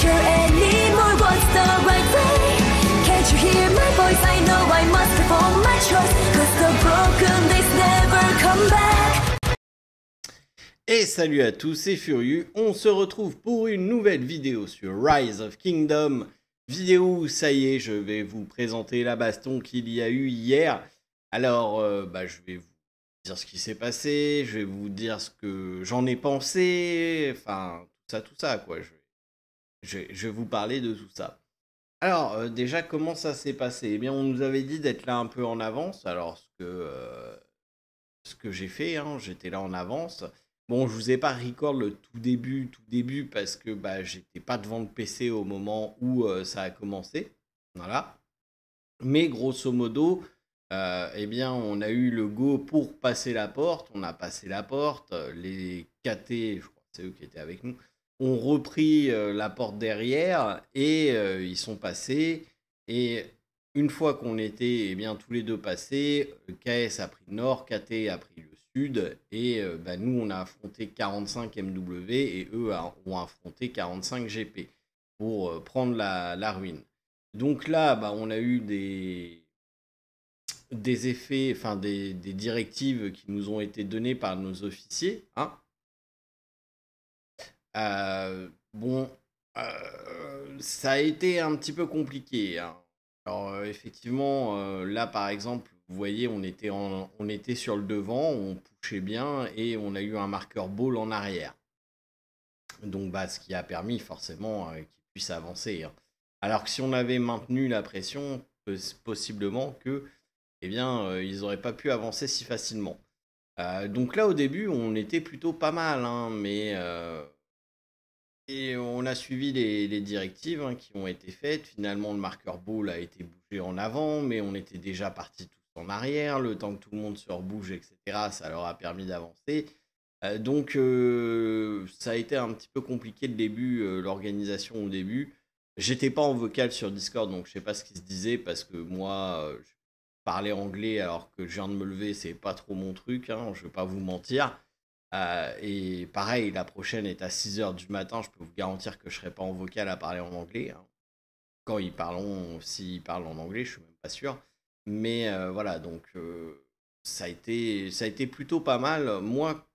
sure anymore what's the right way. Can't you hear my voice? I know I must perform my choice, 'cause the broken days never come back. Et salut à tous, c'est Furieux, on se retrouve pour une nouvelle vidéo sur Rise of Kingdom. Vidéo où ça y est, je vais vous présenter la baston qu'il y a eu hier. Alors, je vais vous dire ce qui s'est passé, je vais vous dire ce que j'en ai pensé, enfin, tout ça, quoi. Je vais vous parler de tout ça. Alors, déjà, comment ça s'est passé? Eh bien, on nous avait dit d'être là un peu en avance, alors ce que j'ai fait, hein, j'étais là en avance. Bon, je vous ai pas record le tout début, parce que j'étais pas devant le PC au moment où ça a commencé. Voilà. Mais grosso modo, eh bien, on a eu le go pour passer la porte. On a passé la porte. Les KT, je crois que c'est eux qui étaient avec nous, ont repris la porte derrière et ils sont passés. Et une fois qu'on était tous les deux passés, KS a pris le nord, KT a pris le sud, et nous on a affronté 45 MW et eux ont affronté 45 GP pour prendre la ruine. Donc là, on a eu des effets, enfin des directives qui nous ont été données par nos officiers. Hein. Ça a été un petit peu compliqué. Hein. Alors effectivement, là par exemple, vous voyez, on était sur le devant, on pushait bien et on a eu un marqueur ball en arrière. Donc ce qui a permis forcément qu'ils puissent avancer. Hein. Alors que si on avait maintenu la pression, possiblement que, ils n'auraient pas pu avancer si facilement. Donc là au début, on était plutôt pas mal, hein, mais et on a suivi les directives qui ont été faites. Finalement, le marqueur ball a été bougé en avant, mais on était déjà partis tous en arrière. Le temps que tout le monde se rebouge, etc., ça leur a permis d'avancer. Donc, ça a été un petit peu compliqué le début, l'organisation au début. J'étais pas en vocal sur Discord, donc je sais pas ce qui se disait, parce que moi, je parlais anglais alors que je viens de me lever, c'est pas trop mon truc, hein, je vais pas vous mentir. Et pareil, la prochaine est à 6h du matin, je peux vous garantir que je serai pas en vocal à parler en anglais. Hein. Quand ils parleront, s'ils parlent en anglais, je suis même pas sûr. Mais voilà, donc ça a été plutôt pas mal. Moi,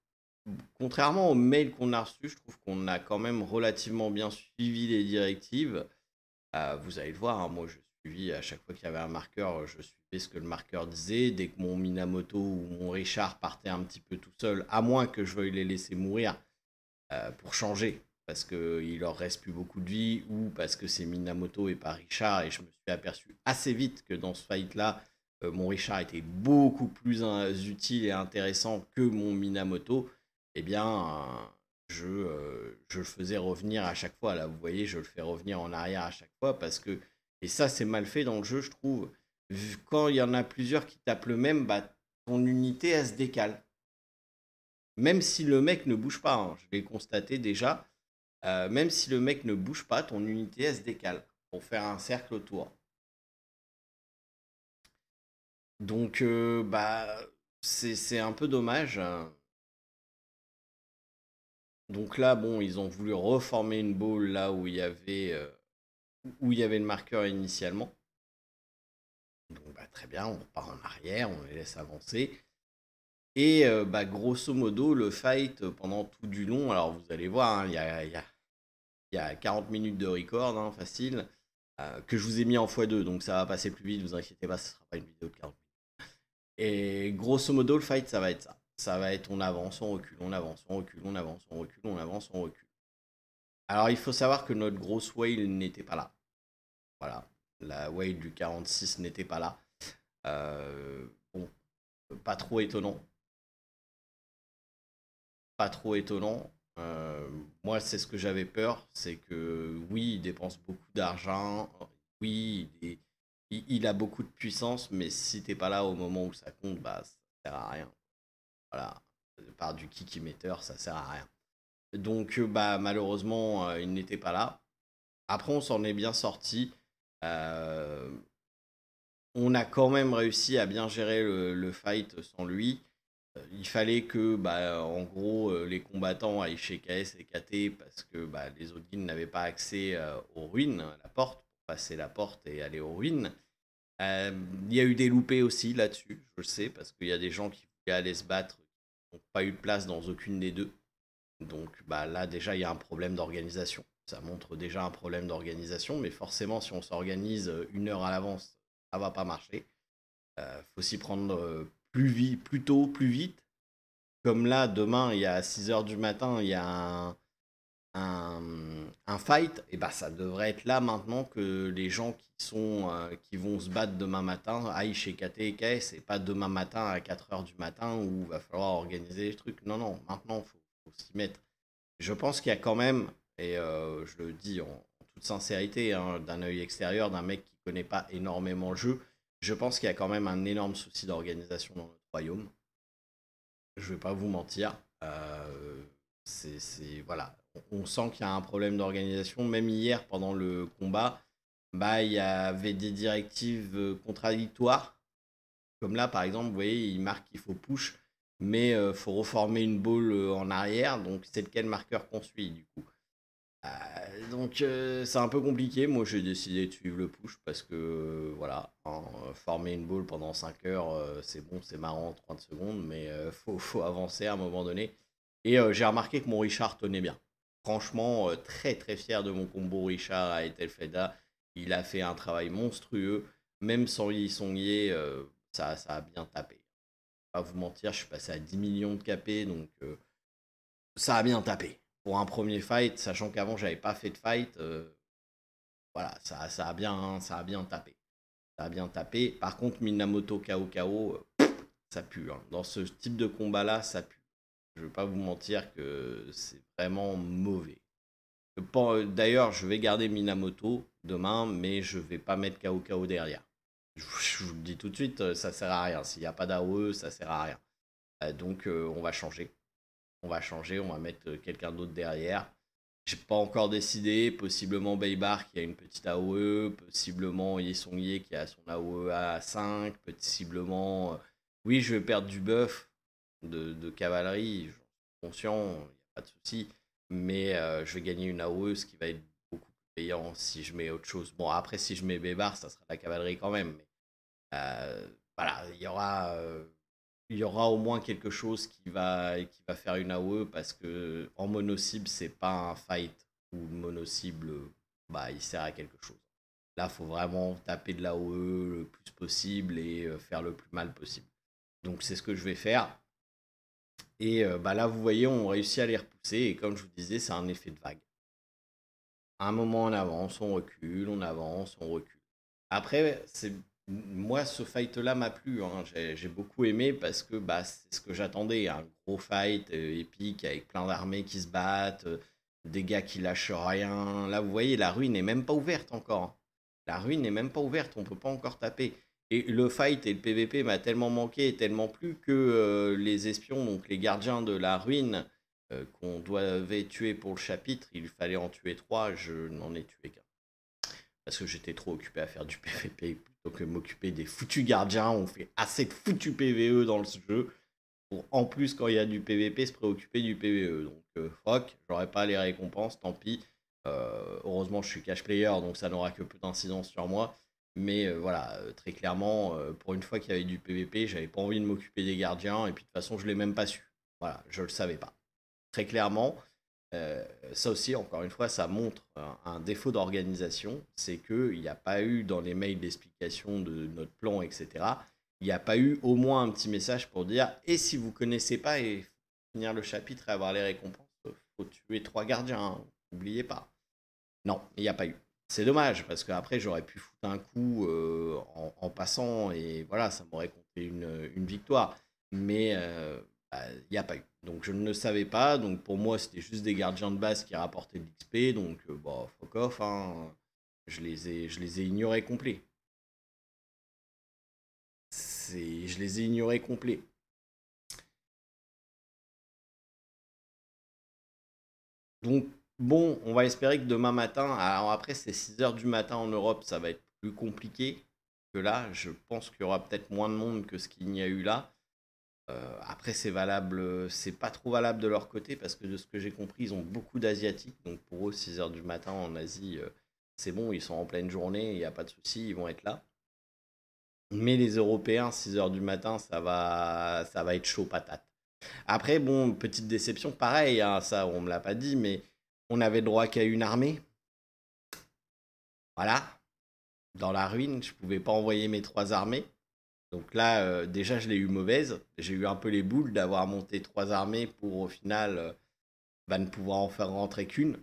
contrairement aux mails qu'on a reçus, je trouve qu'on a quand même relativement bien suivi les directives. Vous allez le voir, hein, moi je suivis à chaque fois qu'il y avait un marqueur, je suivais ce que le marqueur disait. Dès que mon Minamoto ou mon Richard partait un petit peu tout seul, à moins que je veuille les laisser mourir pour changer, parce qu'il leur reste plus beaucoup de vie, ou parce que c'est Minamoto et pas Richard, et je me suis aperçu assez vite que dans ce fight-là, mon Richard était beaucoup plus utile et intéressant que mon Minamoto. Eh bien, je le faisais revenir à chaque fois. Là, vous voyez, je le fais revenir en arrière à chaque fois parce que, et ça, c'est mal fait dans le jeu, je trouve. Quand il y en a plusieurs qui tapent le même, ton unité, elle se décale. Même si le mec ne bouge pas, hein, je l'ai constaté déjà, même si le mec ne bouge pas, ton unité, elle se décale pour faire un cercle autour. Donc, c'est un peu dommage. Donc là, bon, ils ont voulu reformer une ball là où il y avait le marqueur initialement. Donc très bien, on repart en arrière, on les laisse avancer. Et grosso modo, le fight pendant tout du long, alors vous allez voir, hein, il y a 40 minutes de record, hein, facile, que je vous ai mis en x2, donc ça va passer plus vite, vous inquiétez pas, ce sera pas une vidéo de 40 minutes. Et grosso modo, le fight, ça va être ça. Ça va être on avance, on recule, on avance, on recule, on avance, on recule, on avance, on recule. Alors, il faut savoir que notre grosse whale n'était pas là. Voilà, la whale du 46 n'était pas là. Bon, pas trop étonnant. Pas trop étonnant. Moi, c'est ce que j'avais peur, c'est que oui, il dépense beaucoup d'argent. Oui, il a beaucoup de puissance, mais si t'es pas là au moment où ça compte, ça sert à rien. Voilà, par du kick émetteur, ça sert à rien. Donc, malheureusement, il n'était pas là. Après, on s'en est bien sorti. On a quand même réussi à bien gérer le fight sans lui. Il fallait que, bah, en gros, les combattants aillent chez KS et KT parce que bah, les autres guildes n'avaient pas accès aux ruines, à la porte, pour passer la porte et aller aux ruines. Euh, Il y a eu des loupés aussi là-dessus, je le sais, parce qu'il y a des gens qui voulaient aller se battre, qui n'ont pas eu de place dans aucune des deux. Donc bah, là, déjà, il y a un problème d'organisation. Ça montre déjà un problème d'organisation, mais forcément, si on s'organise 1 heure à l'avance, ça va pas marcher. Faut s'y prendre plus vite, plus tôt, plus vite. Comme là, demain, il y a 6 heures du matin, il y a un, un fight, et bah ça devrait être là maintenant que les gens qui vont se battre demain matin aillent chez KT et KS et pas demain matin à 4 heures du matin où il va falloir organiser les trucs. Non, non, maintenant, faut s'y mettre. Je pense qu'il y a quand même, et je le dis en toute sincérité, hein, d'un œil extérieur, d'un mec qui connaît pas énormément le jeu, je pense qu'il y a quand même un énorme souci d'organisation dans notre royaume. Je vais pas vous mentir. Voilà. On sent qu'il y a un problème d'organisation. Même hier, pendant le combat, bah, il y avait des directives contradictoires. Comme là, par exemple, vous voyez, il marque qu'il faut push, mais il faut reformer une ball en arrière. Donc, c'est lequel marqueur qu'on suit, du coup. Donc, c'est un peu compliqué. Moi, j'ai décidé de suivre le push parce que, voilà, hein, former une ball pendant 5 heures, c'est bon, c'est marrant, 30 secondes, mais faut avancer à un moment donné. Et j'ai remarqué que mon Richard tenait bien. Franchement, très très fier de mon combo Richard à Etelfeda. Il a fait un travail monstrueux. Même sans Yi Song-Ye, ça a bien tapé. Pas vous mentir, je suis passé à 10 millions de KP, donc ça a bien tapé. Pour un premier fight, sachant qu'avant j'avais pas fait de fight, voilà, ça a bien tapé. Ça a bien tapé. Par contre, Minamoto KO, ça pue, hein. Dans ce type de combat-là, ça pue. Je ne vais pas vous mentir que c'est vraiment mauvais. D'ailleurs, je vais garder Minamoto demain, mais je vais pas mettre KO derrière. Je vous le dis tout de suite, ça sert à rien. S'il n'y a pas d'AOE, ça sert à rien. Donc, on va changer. On va changer, on va mettre quelqu'un d'autre derrière. J'ai pas encore décidé. Possiblement Baybar qui a une petite AOE. Possiblement Yesongye qui a son AOE à 5. Possiblement. Oui, je vais perdre du buff de cavalerie. J'en suis conscient, il n'y a pas de souci. Mais je vais gagner une AOE, ce qui va être beaucoup plus payant si je mets autre chose. Bon, après, si je mets Baybar, ça sera la cavalerie quand même. Mais, voilà, il y aura au moins quelque chose qui va faire une AOE parce que en mono-cible, c'est pas un fight où le mono-cible, bah, il sert à quelque chose. Là, il faut vraiment taper de l'AOE le plus possible et faire le plus mal possible. Donc, c'est ce que je vais faire. Et bah, là, vous voyez, on réussit à les repousser. Et comme je vous disais, c'est un effet de vague. À un moment, on avance, on recule, on avance, on recule. Après, moi, ce fight-là m'a plu, hein. J'ai beaucoup aimé parce que bah, c'est ce que j'attendais. Un gros fight épique avec plein d'armées qui se battent, des gars qui lâchent rien. Là, vous voyez, la ruine n'est même pas ouverte encore, hein. La ruine n'est même pas ouverte, on peut pas encore taper. Et le fight et le PVP m'a tellement manqué et tellement plu que les espions, donc les gardiens de la ruine, qu'on devait tuer pour le chapitre, il fallait en tuer 3, je n'en ai tué qu'un. Parce que j'étais trop occupé à faire du PVP plutôt que m'occuper des foutus gardiens. On fait assez de foutus PVE dans le jeu pour, en plus, quand il y a du PVP, se préoccuper du PVE. Donc, fuck, j'aurais pas les récompenses, tant pis. Heureusement, je suis cash player, donc ça n'aura que peu d'incidence sur moi. Mais voilà, très clairement, pour une fois qu'il y avait du PVP, j'avais pas envie de m'occuper des gardiens. Et puis de toute façon, je l'ai même pas su. Voilà, je le savais pas. Très clairement. Ça aussi, encore une fois, ça montre un défaut d'organisation, c'est qu'il n'y a pas eu dans les mails d'explication de notre plan, etc., il n'y a pas eu au moins un petit message pour dire et si vous ne connaissez pas et finir le chapitre et avoir les récompenses, il faut tuer 3 gardiens, hein, n'oubliez pas. Non, il n'y a pas eu. C'est dommage parce qu'après j'aurais pu foutre un coup en passant et voilà, ça m'aurait compté une victoire. Mais il n'y a pas eu. Donc je ne le savais pas. Donc pour moi, c'était juste des gardiens de base qui rapportaient de l'XP. Donc bah, fuck off, hein. Je les ai ignorés complets. Je les ai ignorés complets. Donc bon, on va espérer que demain matin, alors après c'est 6 heures du matin en Europe, ça va être plus compliqué que là. Je pense qu'il y aura peut-être moins de monde que ce qu'il y a eu là. Après, c'est valable, c'est pas trop valable de leur côté parce que de ce que j'ai compris, ils ont beaucoup d'Asiatiques. Donc pour eux, 6 heures du matin en Asie, c'est bon, ils sont en pleine journée, il n'y a pas de souci, ils vont être là. Mais les Européens, 6 heures du matin, ça va être chaud patate. Après, bon, petite déception, pareil, hein, ça on me l'a pas dit, mais on avait le droit qu'à une armée. Voilà, dans la ruine, je pouvais pas envoyer mes 3 armées. Donc là, déjà, je l'ai eu mauvaise. J'ai eu un peu les boules d'avoir monté 3 armées pour au final ne pouvoir en faire rentrer qu'une.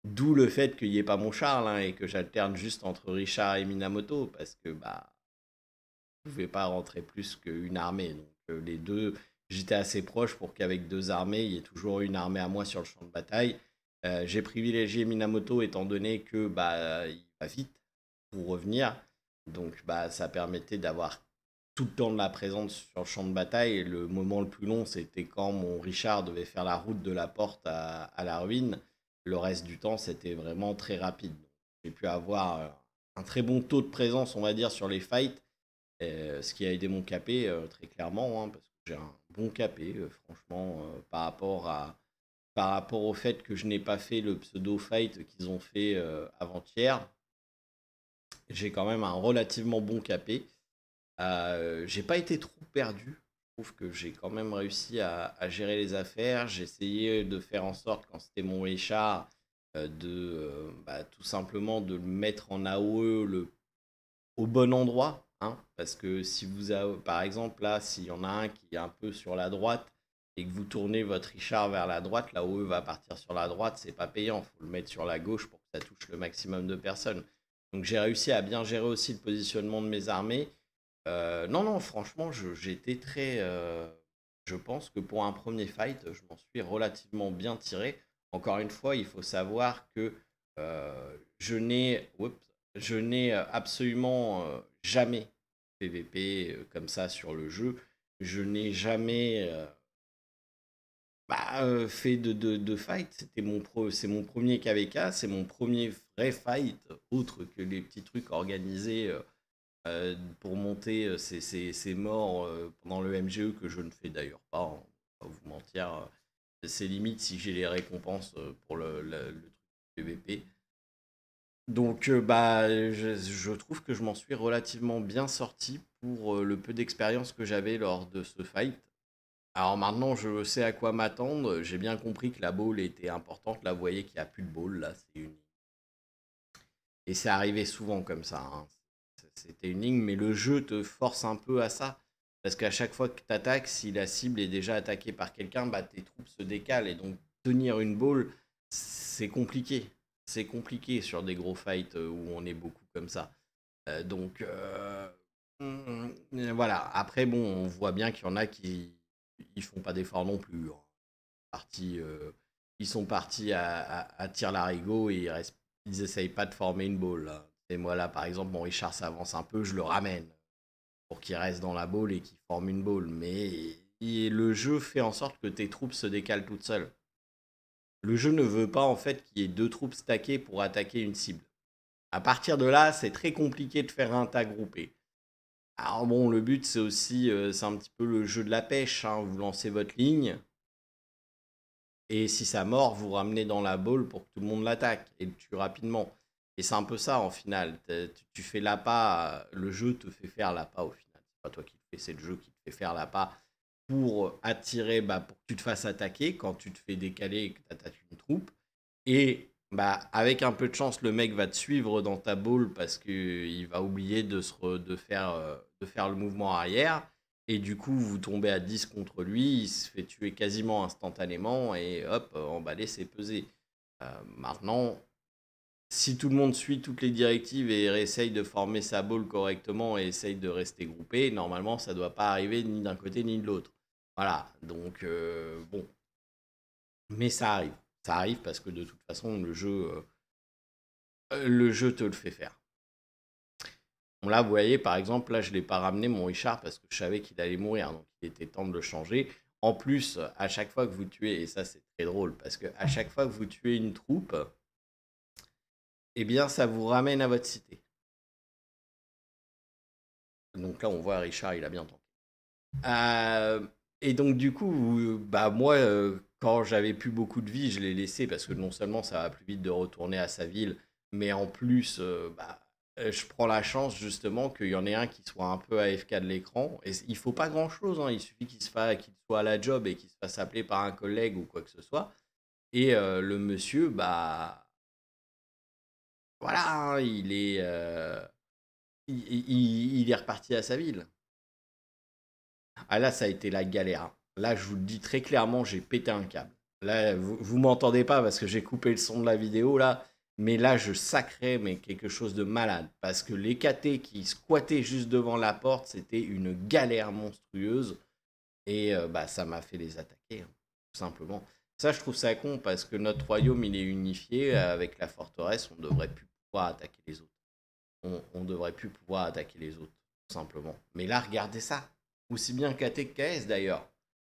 D'où le fait qu'il n'y ait pas mon Charles hein, et que j'alterne juste entre Richard et Minamoto parce que je ne pouvais pas rentrer plus qu'une armée. Donc les deux, j'étais assez proche pour qu'avec 2 armées, il y ait toujours une armée à moi sur le champ de bataille. J'ai privilégié Minamoto étant donné que il va vite pour revenir. Donc ça permettait d'avoir tout le temps de la présence sur le champ de bataille. Et le moment le plus long, c'était quand mon Richard devait faire la route de la porte à la ruine. Le reste du temps, c'était vraiment très rapide. J'ai pu avoir un très bon taux de présence, on va dire, sur les fights, ce qui a aidé mon KP très clairement, hein, parce que j'ai un bon KP, franchement, par rapport au fait que je n'ai pas fait le pseudo fight qu'ils ont fait avant-hier. J'ai quand même un relativement bon KP. J'ai pas été trop perdu. Je trouve que j'ai quand même réussi à gérer les affaires. J'ai essayé de faire en sorte, quand c'était mon Richard, tout simplement de le mettre en AOE au bon endroit. Hein, parce que si vous avez, par exemple, là, s'il y en a un qui est un peu sur la droite et que vous tournez votre Richard vers la droite, l'AOE va partir sur la droite, c'est pas payant. Il faut le mettre sur la gauche pour que ça touche le maximum de personnes. Donc j'ai réussi à bien gérer aussi le positionnement de mes armées. Non, non, franchement, j'étais très. Je pense que pour un premier fight, je m'en suis relativement bien tiré. Encore une fois, il faut savoir que je n'ai absolument jamais PVP comme ça sur le jeu. Je n'ai jamais fait de fight. C'est mon premier KVK, c'est mon premier vrai fight, autre que les petits trucs organisés pour monter ces morts pendant le MGE que je ne fais d'ailleurs pas, hein, on va pas vous mentir. C'est limite si j'ai les récompenses pour le truc PVP. Donc je trouve que je m'en suis relativement bien sorti pour le peu d'expérience que j'avais lors de ce fight. Alors maintenant, je sais à quoi m'attendre. J'ai bien compris que la ball était importante. Là, vous voyez qu'il n'y a plus de ball. Là, c'est une. Et c'est arrivé souvent comme ça. Hein. C'était une ligne, mais le jeu te force un peu à ça. Parce qu'à chaque fois que tu attaques, si la cible est déjà attaquée par quelqu'un, tes troupes se décalent. Et donc, tenir une ball, c'est compliqué. C'est compliqué sur des gros fights où on est beaucoup comme ça. Voilà. Après, bon, on voit bien qu'il y en a qui ils font pas d'efforts non plus. Hein. Ils sont partis à tire-larigot et ils essayent pas de former une ball. Là. Et moi, là, par exemple, mon Richard s'avance un peu, je le ramène pour qu'il reste dans la ball et qu'il forme une ball. Mais le jeu fait en sorte que tes troupes se décalent toutes seules. Le jeu ne veut pas en fait qu'il y ait 2 troupes stackées pour attaquer une cible. À partir de là, c'est très compliqué de faire un tas groupé. Alors bon, le but c'est aussi, c'est un petit peu le jeu de la pêche. Hein. Vous lancez votre ligne et si ça mord, vous ramenez dans la ball pour que tout le monde l'attaque et le tue rapidement. Et c'est un peu ça en final. Tu fais l'appât, le jeu te fait faire l'appât au final. C'est pas toi qui le fais, c'est le jeu qui te fait faire l'appât pour attirer, pour que tu te fasses attaquer quand tu te fais décaler et que tu attaques une troupe. Et avec un peu de chance, le mec va te suivre dans ta ball parce qu'il va oublier de faire le mouvement arrière. Et du coup, vous tombez à 10 contre lui, il se fait tuer quasiment instantanément et hop, emballé, c'est pesé. Maintenant, si tout le monde suit toutes les directives et essaye de former sa ball correctement et essaye de rester groupé, normalement, ça ne doit pas arriver ni d'un côté ni de l'autre. Voilà, donc bon. Mais ça arrive. Ça arrive parce que de toute façon, le jeu te le fait faire. Bon, là, vous voyez, par exemple, là, je ne l'ai pas ramené, mon Richard, parce que je savais qu'il allait mourir. Donc, il était temps de le changer. En plus, à chaque fois que vous tuez, et ça, c'est très drôle, parce que à chaque fois que vous tuez une troupe, eh bien, ça vous ramène à votre cité. Donc là, on voit Richard, il a bien tenté. Euh, et donc, du coup, bah, moi, quand j'avais plus beaucoup de vie, je l'ai laissé parce que non seulement ça va plus vite de retourner à sa ville, mais en plus, bah, je prends la chance justement qu'il y en ait un qui soit un peu AFK de l'écran. Et il faut pas grand-chose, hein, il suffit qu'il soit à la job et qu'il se fasse appeler par un collègue ou quoi que ce soit. Et le monsieur, bah, voilà, hein, il est reparti à sa ville. Ah là, ça a été la galère, hein. Là, je vous le dis très clairement, j'ai pété un câble. Là, vous m'entendez pas parce que j'ai coupé le son de la vidéo là, mais là, je sacrais mais quelque chose de malade parce que les KT qui squattaient juste devant la porte, c'était une galère monstrueuse et bah ça m'a fait les attaquer, hein, tout simplement. Ça, je trouve ça con parce que notre royaume il est unifié avec la forteresse, on devrait plus pouvoir attaquer les autres. On devrait plus pouvoir attaquer les autres, tout simplement. Mais là, regardez ça. Aussi bien KT que KS d'ailleurs.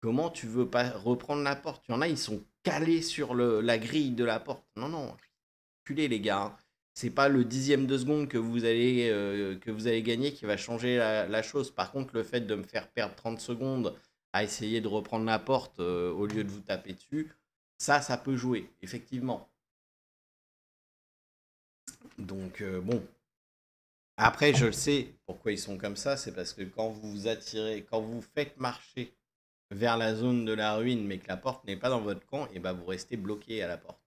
Comment tu veux pas reprendre la porte? Il y en a, ils sont calés sur la grille de la porte. Non, non, reculez les gars, hein. C'est pas le dixième de seconde que vous allez gagner qui va changer la chose. Par contre, le fait de me faire perdre 30 secondes à essayer de reprendre la porte au lieu de vous taper dessus, ça peut jouer, effectivement. Donc, bon, après, je le sais pourquoi ils sont comme ça, c'est parce que quand vous vous attirez, quand vous faites marcher vers la zone de la ruine, mais que la porte n'est pas dans votre camp, et ben vous restez bloqué à la porte.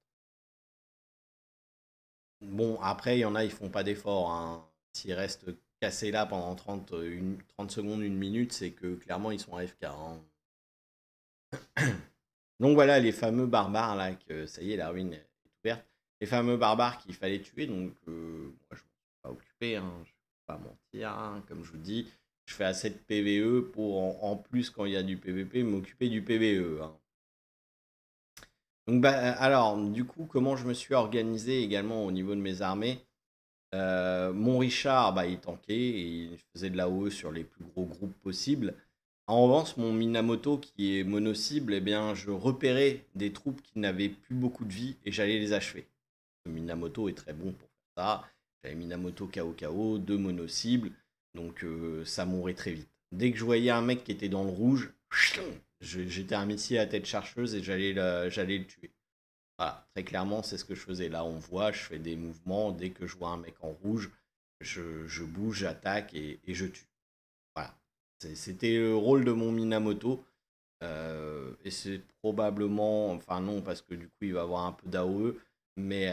Bon, après, il y en a, ils font pas d'effort, hein. S'ils restent cassés là pendant 30 secondes, une minute, c'est que clairement ils sont AFK, hein. Donc voilà, les fameux barbares là, que ça y est, la ruine est ouverte. Les fameux barbares qu'il fallait tuer, donc moi je ne suis pas occupé, hein, je ne vais pas mentir, hein, comme je vous dis, je fais assez de PVE pour en plus quand il y a du PVP m'occuper du PVE, hein. Donc bah, alors, du coup, comment je me suis organisé également au niveau de mes armées? Mon Richard, bah, il tankait et il faisait de la l'AOE sur les plus gros groupes possibles. En revanche, mon Minamoto, qui est mono-cible, eh bien, je repérais des troupes qui n'avaient plus beaucoup de vie et j'allais les achever. Le Minamoto est très bon pour faire ça. J'avais Minamoto KO, deux mono-cibles, donc ça mourait très vite. Dès que je voyais un mec qui était dans le rouge, j'étais un missile à tête chercheuse et j'allais le tuer. Voilà, très clairement, c'est ce que je faisais. Là, on voit, je fais des mouvements. Dès que je vois un mec en rouge, je bouge, j'attaque et je tue. Voilà. C'était le rôle de mon Minamoto. Et c'est probablement, enfin non, parce que du coup, il va avoir un peu d'AOE. Mais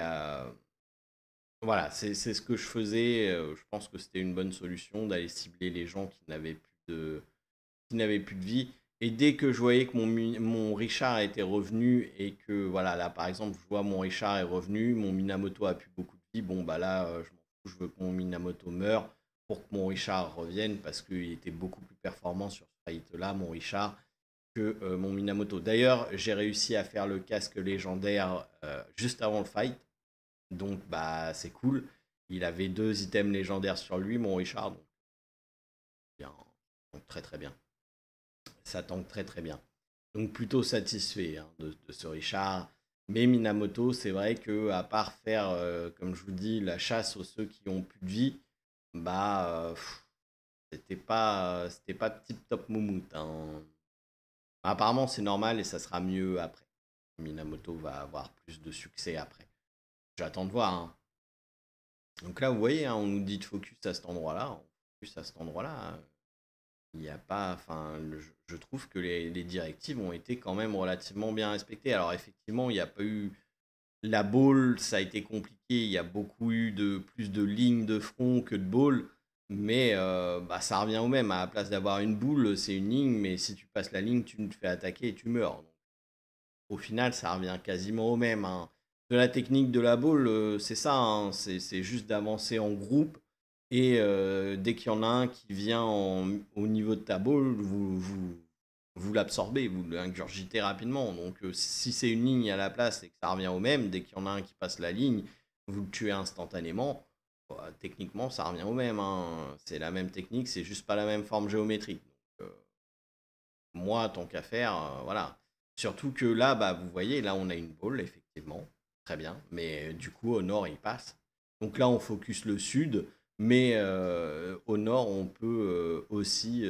voilà, c'est ce que je faisais. Je pense que c'était une bonne solution d'aller cibler les gens qui n'avaient plus de vie. Et dès que je voyais que mon Richard était revenu et que, voilà, là par exemple, je vois mon Richard est revenu, mon Minamoto a plus beaucoup de vie, bon bah là, je m'en fous, je veux que mon Minamoto meure pour que mon Richard revienne parce qu'il était beaucoup plus performant sur ce fight-là, mon Richard, que mon Minamoto. D'ailleurs, j'ai réussi à faire le casque légendaire juste avant le fight, donc bah c'est cool. Il avait deux items légendaires sur lui, mon Richard, donc, bien, donc très très bien. Ça tank très très bien. Donc plutôt satisfait, hein, de ce Richard. Mais Minamoto, c'est vrai que à part faire, comme je vous dis, la chasse aux ceux qui ont plus de vie, bah c'était pas tip top moumoute, hein. Apparemment c'est normal et ça sera mieux après. Minamoto va avoir plus de succès après. J'attends de voir, hein. Donc là vous voyez, hein, on nous dit de focus à cet endroit-là. On focus à cet endroit-là, hein. Il n'y a pas, enfin, je trouve que les directives ont été quand même relativement bien respectées. Alors effectivement, il n'y a pas eu la ball, ça a été compliqué. Il y a beaucoup eu de plus de lignes de front que de ball, mais bah, ça revient au même. À la place d'avoir une boule, c'est une ligne, mais si tu passes la ligne, tu te fais attaquer et tu meurs. Donc, au final, ça revient quasiment au même, hein. De la technique de la ball, c'est ça, hein, c'est juste d'avancer en groupe et dès qu'il y en a un qui vient au niveau de ta ball, vous l'absorbez, vous l'ingurgitez rapidement. Donc si c'est une ligne à la place et que ça revient au même, dès qu'il y en a un qui passe la ligne, vous le tuez instantanément. Bah, techniquement, ça revient au même, hein. C'est la même technique, c'est juste pas la même forme géométrique. Donc, moi, tant qu'à faire, voilà. Surtout que là, bah, vous voyez, là, on a une ball, effectivement. Très bien. Mais du coup, au nord, il passe. Donc là, on focus le sud. Mais au nord, on peut aussi,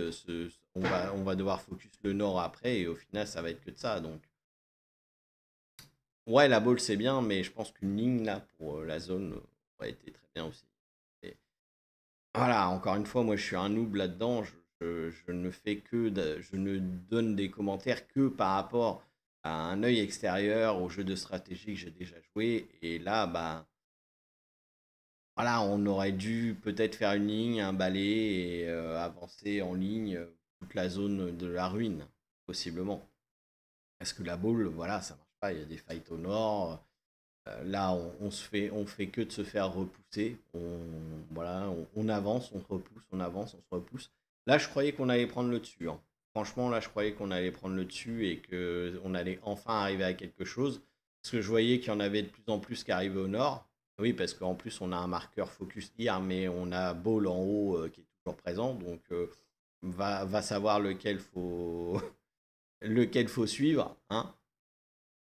on va devoir focus le nord après, et au final, ça va être que de ça. Donc, ouais, la ball, c'est bien, mais je pense qu'une ligne, là, pour la zone, aurait été très bien aussi. Et voilà, encore une fois, moi, je suis un noob là-dedans. Je ne fais que, je ne donne des commentaires que par rapport à un œil extérieur au jeu de stratégie que j'ai déjà joué. Et là, bah, voilà, on aurait dû peut-être faire une ligne, un balai et avancer en ligne toute la zone de la ruine, possiblement. Parce que la boule, voilà, ça marche pas. Il y a des fights au nord. Là, on fait que de se faire repousser. Voilà, on avance, on se repousse, on avance, on se repousse. Là, je croyais qu'on allait prendre le dessus, hein. Franchement, là, je croyais qu'on allait prendre le dessus et qu'on allait enfin arriver à quelque chose. Parce que je voyais qu'il y en avait de plus en plus qui arrivaient au nord. Oui, parce qu'en plus, on a un marqueur focus here, mais on a Ball en haut qui est toujours présent. Donc, va savoir lequel faut suivre, hein.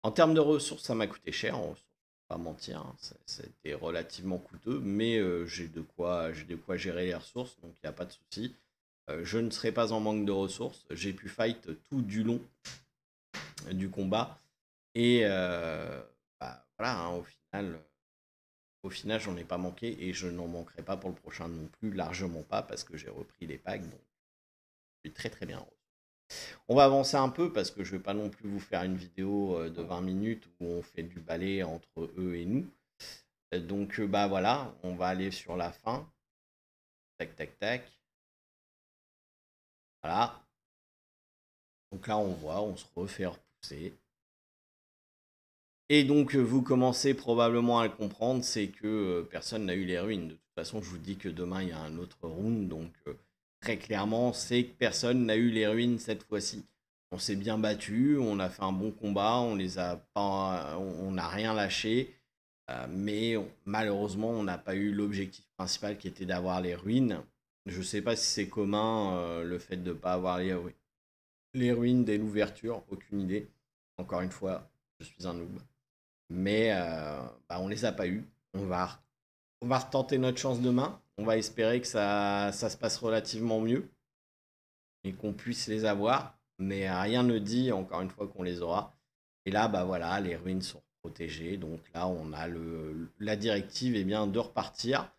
En termes de ressources, ça m'a coûté cher, on ne va pas mentir, hein. C'était relativement coûteux, mais j'ai de quoi gérer les ressources, donc il n'y a pas de souci. Je ne serai pas en manque de ressources. J'ai pu fight tout du long du combat. Et bah, voilà, hein, au final, j'en ai pas manqué et je n'en manquerai pas pour le prochain non plus, largement pas, parce que j'ai repris les packs, donc je suis très très bien. On va avancer un peu parce que je ne vais pas non plus vous faire une vidéo de 20 minutes où on fait du balai entre eux et nous. Donc bah voilà, on va aller sur la fin. Tac, tac, tac. Voilà. Donc là, on voit, on se refait repousser. Et donc, vous commencez probablement à le comprendre, c'est que personne n'a eu les ruines. De toute façon, je vous dis que demain, il y a un autre round. Donc, très clairement, c'est que personne n'a eu les ruines cette fois-ci. On s'est bien battu, on a fait un bon combat, on les a pas, on n'a rien lâché. Mais malheureusement, on n'a pas eu l'objectif principal qui était d'avoir les ruines. Je ne sais pas si c'est commun le fait de ne pas avoir les ruines dès l'ouverture, aucune idée. Encore une fois, je suis un noob. Mais bah, on les a pas eu. On va retenter notre chance demain. On va espérer que ça se passe relativement mieux et qu'on puisse les avoir. Mais rien ne dit, encore une fois, qu'on les aura. Et là, bah voilà, les ruines sont protégées. Donc là, on a la directive bien, de repartir.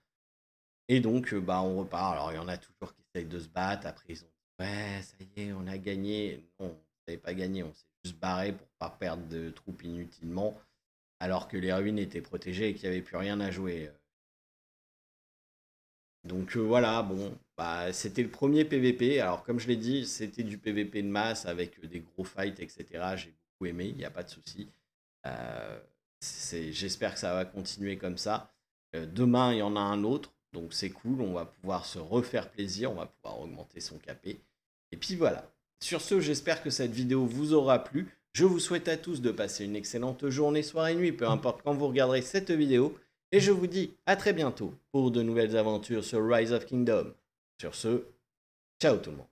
Et donc, bah, on repart. Alors, il y en a toujours qui essayent de se battre. Après, ils ont dit, ouais, ça y est, on a gagné. Non, on n'avait pas gagné. On s'est juste barré pour pas perdre de troupes inutilement. Alors que les ruines étaient protégées et qu'il n'y avait plus rien à jouer. Donc voilà, bon, bah, c'était le premier PVP. Alors comme je l'ai dit, c'était du PVP de masse avec des gros fights, etc. J'ai beaucoup aimé, il n'y a pas de souci. Euh, J'espère que ça va continuer comme ça. Demain, il y en a un autre, donc c'est cool. On va pouvoir se refaire plaisir, on va pouvoir augmenter son KP. Et puis voilà. Sur ce, j'espère que cette vidéo vous aura plu. Je vous souhaite à tous de passer une excellente journée, soirée, nuit, peu importe quand vous regarderez cette vidéo. Et je vous dis à très bientôt pour de nouvelles aventures sur Rise of Kingdom. Sur ce, ciao tout le monde.